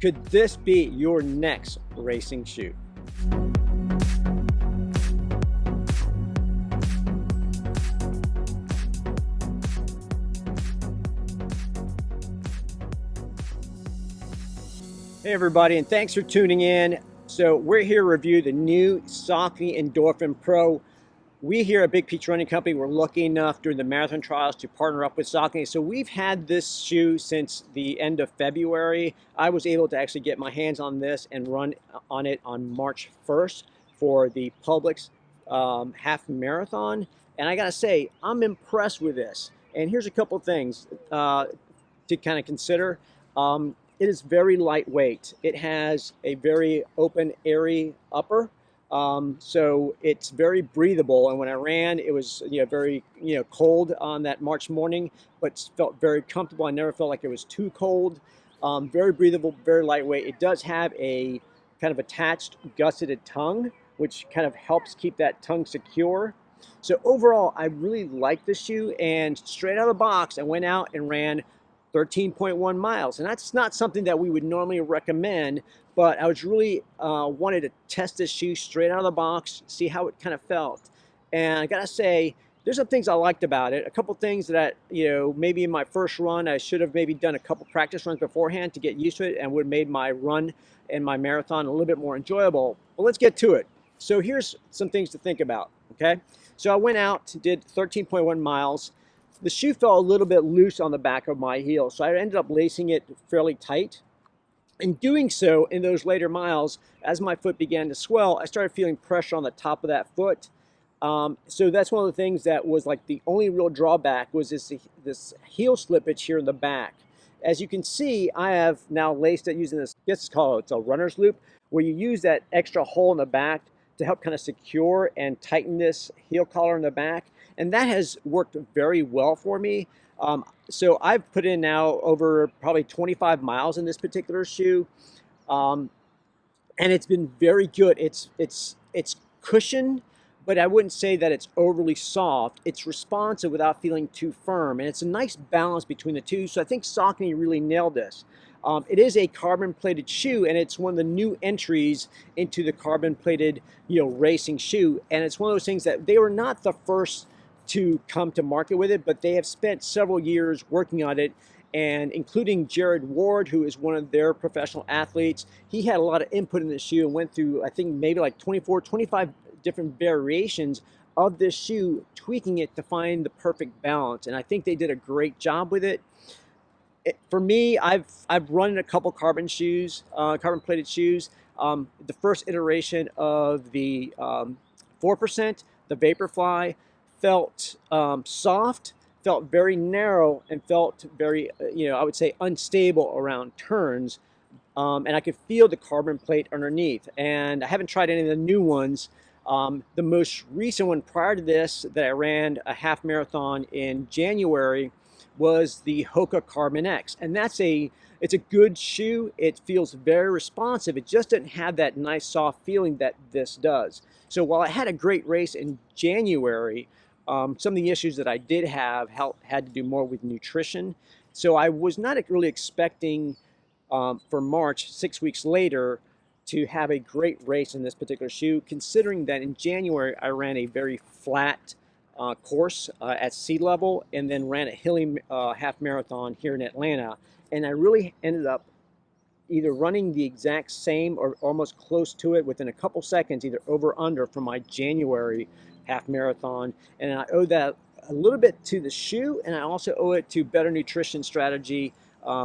Could this be your next racing shoe? Hey everybody, and thanks for tuning in. So we're here to review the new Saucony Endorphin Pro. We here at Big Peach Running Company were lucky enough during the marathon trials to partner up with Saucony. So we've had this shoe since the end of February. I was able to actually get my hands on this and run on it on March 1st for the Publix half marathon. And I gotta say, I'm impressed with this. And here's a couple things to kind of consider. It is very lightweight. It has a very open, airy upper. So it's very breathable, and when I ran, it was very cold on that March morning, but felt very comfortable. I never felt like it was too cold. Very breathable, very lightweight. It does have a kind of attached gusseted tongue, which kind of helps keep that tongue secure. So overall, I really like this shoe, and straight out of the box, I went out and ran 13.1 miles, and that's not something that we would normally recommend, but I was really wanted to test this shoe straight out of the box, see how it kind of felt. And I gotta say, there's some things I liked about it. A couple things that maybe in my first run I should have maybe done a couple practice runs beforehand to get used to it, and would have made my run and my marathon a little bit more enjoyable. But let's get to it. So here's some things to think about. Okay, so I went out, did 13.1 miles. The shoe felt a little bit loose on the back of my heel, so I ended up lacing it fairly tight. In doing so, in those later miles, as my foot began to swell, I started feeling pressure on the top of that foot. So that's one of the things that was like the only real drawback was this heel slippage here in the back. As you can see, I have now laced it using this, I guess it's a runner's loop, where you use that extra hole in the back to help kind of secure and tighten this heel collar in the back. And that has worked very well for me. So I've put in now over probably 25 miles in this particular shoe. And it's been very good. It's cushioned, but I wouldn't say that it's overly soft. It's responsive without feeling too firm. And it's a nice balance between the two. So I think Saucony really nailed this. It is a carbon-plated shoe, and it's one of the new entries into the carbon-plated, racing shoe. And it's one of those things that they were not the first to come to market with it, but they have spent several years working on it, and including Jared Ward, who is one of their professional athletes. He had a lot of input in the shoe and went through, I think, maybe like 24, 25 different variations of this shoe, tweaking it to find the perfect balance. And I think they did a great job with it. For me, I've run in a couple carbon-plated shoes. The first iteration of the 4%, the Vaporfly, felt soft, felt very narrow, and felt very, I would say unstable around turns. And I could feel the carbon plate underneath. And I haven't tried any of the new ones. The most recent one prior to this that I ran a half marathon in January was the Hoka Carbon X. And it's a good shoe. It feels very responsive. It just didn't have that nice soft feeling that this does. So while I had a great race in January, some of the issues that I did have had to do more with nutrition. So I was not really expecting for March, 6 weeks later, to have a great race in this particular shoe, considering that in January I ran a very flat course at sea level, and then ran a hilly half marathon here in Atlanta. And I really ended up either running the exact same or almost close to it within a couple seconds, either over or under, from my January half marathon. And I owe that a little bit to the shoe, and I also owe it to better nutrition strategy,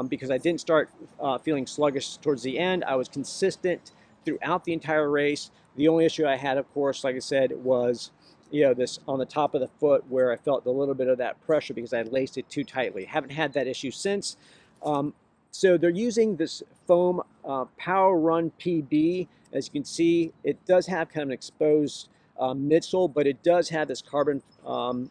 because I didn't start feeling sluggish towards the end. I was consistent throughout the entire race. The only issue I had, of course, like I said, was this on the top of the foot, where I felt a little bit of that pressure because I laced it too tightly. Haven't had that issue since. So they're using this foam Power Run PB. As you can see, it does have kind of an exposed midsole, but it does have this carbon rubber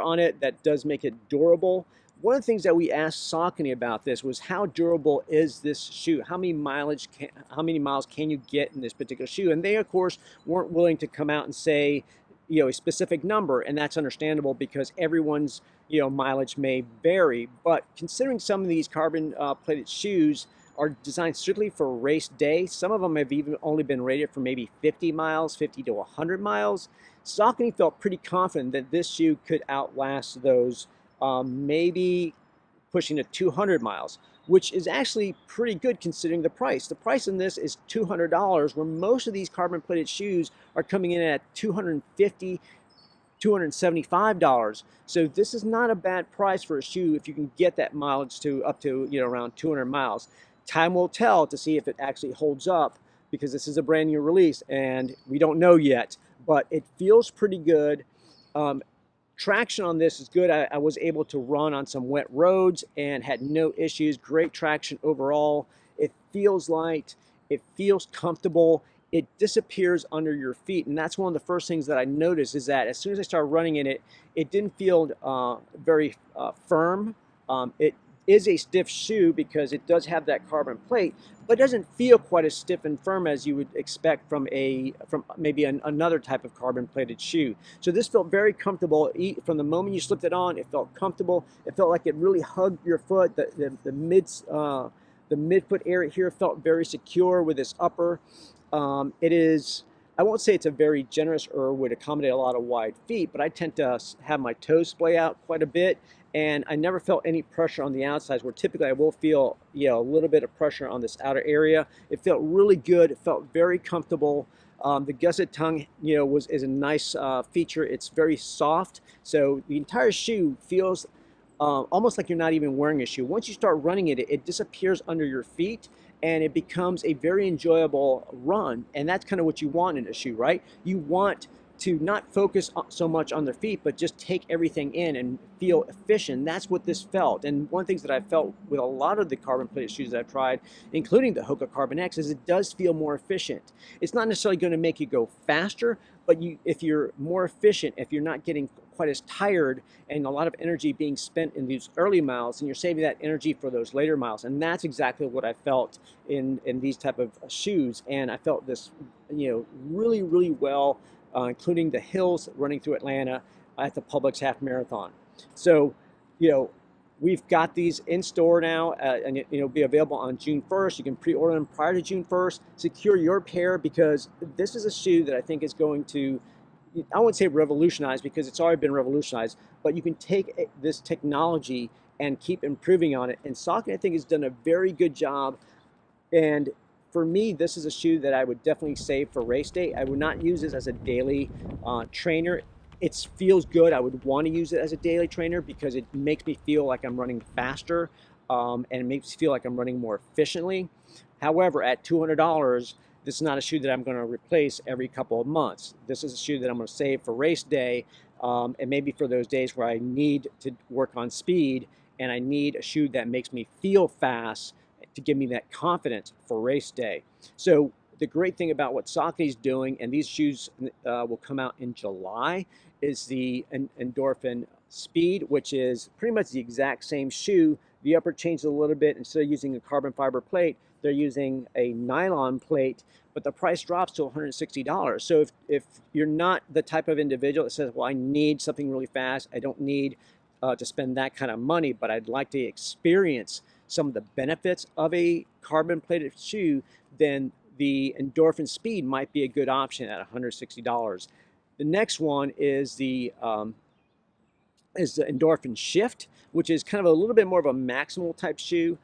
on it that does make it durable. One of the things that we asked Saucony about this was, how durable is this shoe? How many miles can you get in this particular shoe? And they, of course, weren't willing to come out and say, a specific number, and that's understandable because everyone's, mileage may vary. But considering some of these carbon plated shoes are designed strictly for race day. Some of them have even only been rated for maybe 50 miles, 50 to 100 miles. Saucony felt pretty confident that this shoe could outlast those, maybe pushing to 200 miles, which is actually pretty good considering the price. The price in this is $200, where most of these carbon plated shoes are coming in at $250, $275. So this is not a bad price for a shoe if you can get that mileage to up to, around 200 miles. Time will tell to see if it actually holds up, because this is a brand new release and we don't know yet, but it feels pretty good. Traction on this is good. I was able to run on some wet roads and had no issues. Great traction overall. It feels light. It feels comfortable. It disappears under your feet, and that's one of the first things that I noticed, is that as soon as I started running in it, it didn't feel very firm. It is a stiff shoe because it does have that carbon plate, but it doesn't feel quite as stiff and firm as you would expect from maybe another type of carbon plated shoe. So this felt very comfortable. From the moment you slipped it on, it felt comfortable. It felt like it really hugged your foot. The midfoot area here felt very secure with this upper. It is, I won't say it's a very generous or would accommodate a lot of wide feet, but I tend to have my toes splay out quite a bit, and I never felt any pressure on the outsides, where typically I will feel, a little bit of pressure on this outer area. It felt really good. It felt very comfortable. The gusset tongue, is a nice feature. It's very soft, so the entire shoe feels almost like you're not even wearing a shoe. Once you start running it, it disappears under your feet, and it becomes a very enjoyable run. And that's kind of what you want in a shoe, right? You want to not focus so much on their feet, but just take everything in and feel efficient. That's what this felt. And one of the things that I felt with a lot of the carbon plated shoes that I've tried, including the Hoka Carbon X, is it does feel more efficient. It's not necessarily going to make you go faster, but if you're more efficient, if you're not getting quite as tired and a lot of energy being spent in these early miles, and you're saving that energy for those later miles. And that's exactly what I felt in these type of shoes. And I felt this, really, really well, including the hills running through Atlanta at the Publix Half Marathon. So, we've got these in store now, and it'll be available on June 1st. You can pre-order them prior to June 1st. Secure your pair, because this is a shoe that I think is going to, I wouldn't say revolutionize, because it's already been revolutionized, but you can take this technology and keep improving on it. And Saucony, I think, has done a very good job. And for me, this is a shoe that I would definitely save for race day. I would not use this as a daily trainer. It feels good. I would want to use it as a daily trainer because it makes me feel like I'm running faster, and it makes me feel like I'm running more efficiently. However, at $200, this is not a shoe that I'm going to replace every couple of months. This is a shoe that I'm going to save for race day, and maybe for those days where I need to work on speed and I need a shoe that makes me feel fast to give me that confidence for race day. So the great thing about what Saucony's doing, and these shoes will come out in July, is the Endorphin Speed, which is pretty much the exact same shoe. The upper changed a little bit. Instead of using a carbon fiber plate, they're using a nylon plate, but the price drops to $160. So if you're not the type of individual that says, well, I need something really fast, I don't need to spend that kind of money, but I'd like to experience some of the benefits of a carbon plated shoe, then the Endorphin Speed might be a good option at $160. The next one is the Endorphin Shift, which is kind of a little bit more of a maximal type shoe.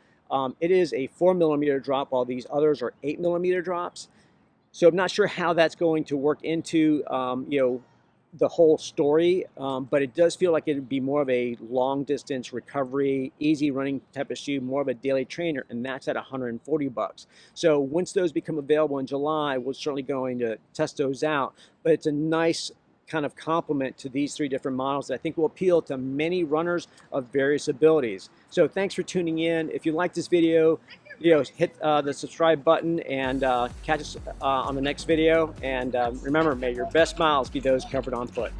It is a 4mm drop, while these others are 8mm drops. So I'm not sure how that's going to work into the whole story, but it does feel like it would be more of a long distance recovery, easy running type of shoe, more of a daily trainer, and that's at $140. So once those become available in July, we're certainly going to test those out, but it's a nice kind of complement to these three different models that I think will appeal to many runners of various abilities. So thanks for tuning in. If you like this video, hit the subscribe button and catch us on the next video. And remember, may your best miles be those covered on foot.